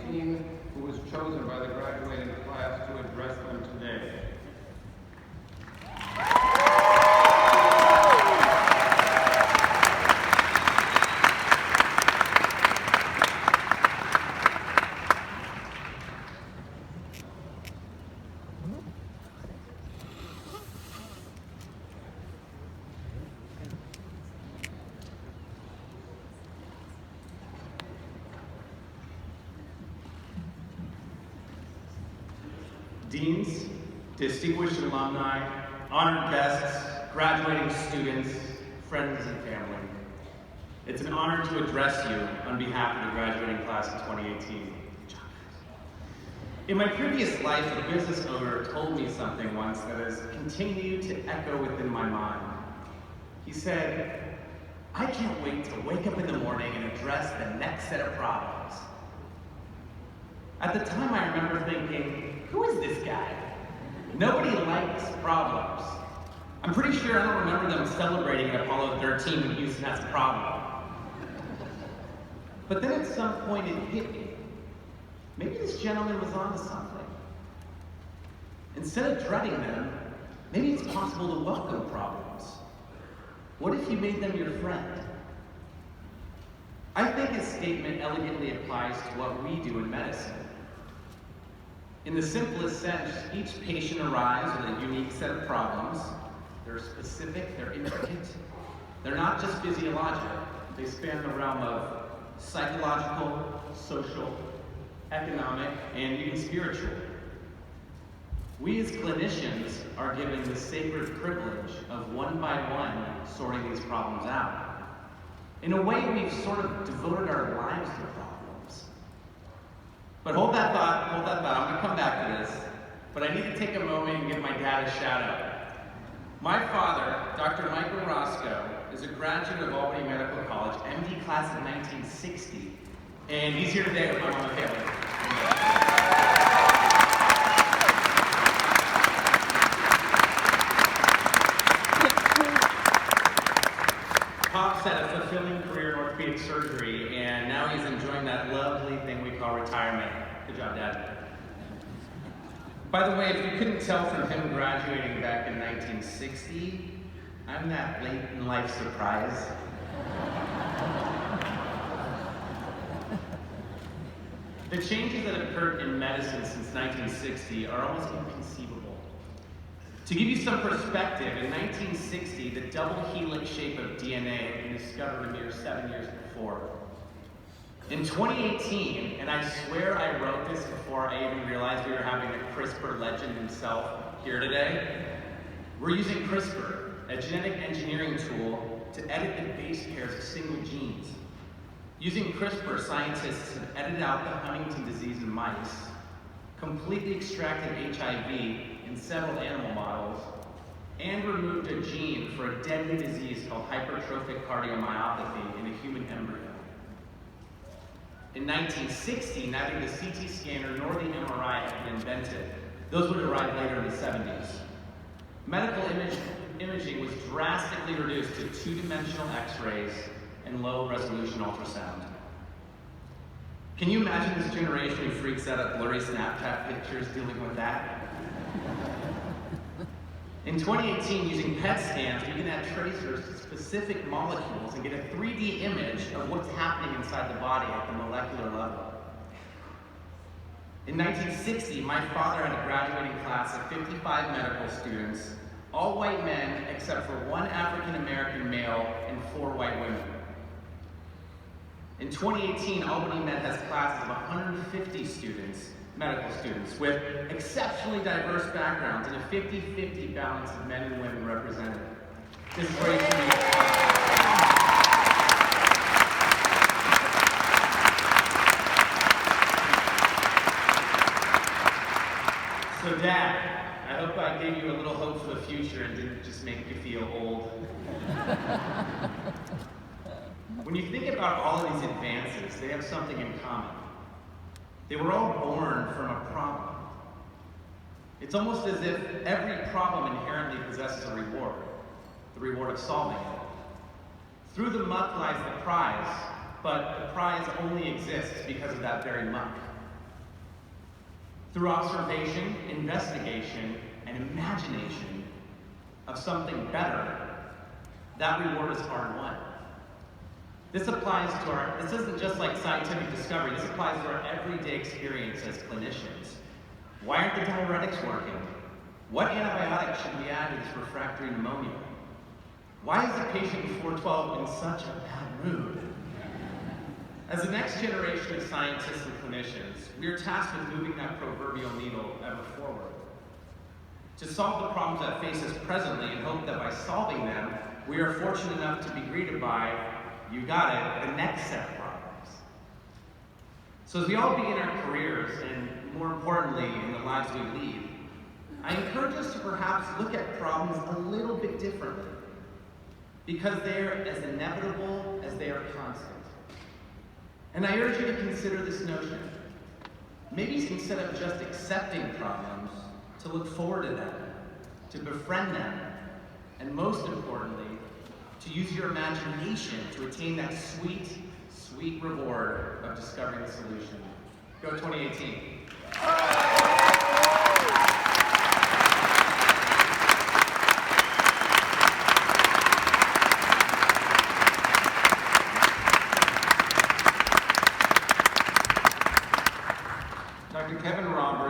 2018 who was chosen by the graduating class to address them today. Deans, distinguished alumni, honored guests, graduating students, friends, and family. It's an honor to address you on behalf of the graduating class of 2018. In my previous life, a business owner told me something once that has continued to echo within my mind. He said, "I can't wait to wake up in the morning and address the next set of problems." At the time, I remember thinking, who is this guy? Nobody likes problems. I'm pretty sure I don't remember them celebrating Apollo 13 when Houston has a problem. But then at some point it hit me. Maybe this gentleman was onto something. Instead of dreading them, maybe it's possible to welcome problems. What if you made them your friend? I think his statement elegantly applies to what we do in medicine. In the simplest sense, each patient arrives with a unique set of problems. They're specific, they're intricate. They're not just physiological. They span the realm of psychological, social, economic, and even spiritual. We as clinicians are given the sacred privilege of one by one sorting these problems out. In a way, we've sort of devoted our lives to problems. But hold that thought, I'm gonna come back to this, but I need to take a moment and give my dad a shout out. My father, Dr. Michael Roscoe, is a graduate of Albany Medical College, MD class of 1960, and he's here today with my mom and family. Pops had a fulfilling career in orthopedic surgery, and now he's enjoying that lovely thing we call retirement. Good job, Dad. By the way, if you couldn't tell from him graduating back in 1960, I'm that late in life surprise. The changes that have occurred in medicine since 1960 are almost inconceivable. To give you some perspective, in 1960, the double helix shape of DNA had been discovered a mere 7 years before. In 2018, and I swear I wrote this before I even realized we were having a CRISPR legend himself here today, we're using CRISPR, a genetic engineering tool, to edit the base pairs of single genes. Using CRISPR, scientists have edited out the Huntington disease in mice, completely extracted HIV in several animal models, and removed a gene for a deadly disease called hypertrophic cardiomyopathy in a human embryo. In 1960, neither the CT scanner nor the MRI had been invented. Those would arrive later in the 70s. Medical imaging was drastically reduced to two-dimensional X-rays and low-resolution ultrasound. Can you imagine this generation who freaks out at blurry Snapchat pictures dealing with that? In 2018, using PET scans, we can add tracers to specific molecules and get a 3D image of what's happening inside the body at the molecular level. In 1960, my father had a graduating class of 55 medical students, all white men except for one African-American male and 4 white women. In 2018, Albany Med has classes of 150 students, medical students, with exceptionally diverse backgrounds and a 50-50 balance of men and women represented. This is great to me. So Dad, I hope I gave you a little hope for the future and didn't just make you feel old. When you think about all of these advances, they have something in common. They were all born from a problem. It's almost as if every problem inherently possesses a reward, the reward of solving it. Through the muck lies the prize, but the prize only exists because of that very muck. through observation, investigation, and imagination of something better, that reward is hard-won. This isn't just like scientific discovery, this applies to our everyday experience as clinicians. Why aren't the diuretics working? What antibiotic should we add to this refractory pneumonia? Why is the patient before 12 in such a bad mood? As the next generation of scientists and clinicians, we are tasked with moving that proverbial needle ever forward. To solve the problems that face us presently and hope that by solving them, we are fortunate enough to be greeted by, you got it, the next set of problems. So as we all begin our careers, and more importantly, in the lives we lead, I encourage us to perhaps look at problems a little bit differently, because they are as inevitable as they are constant. And I urge you to consider this notion. Maybe instead of just accepting problems, to look forward to them, to befriend them, and most importantly, to use your imagination to attain that sweet, sweet reward of discovering the solution. Go 2018.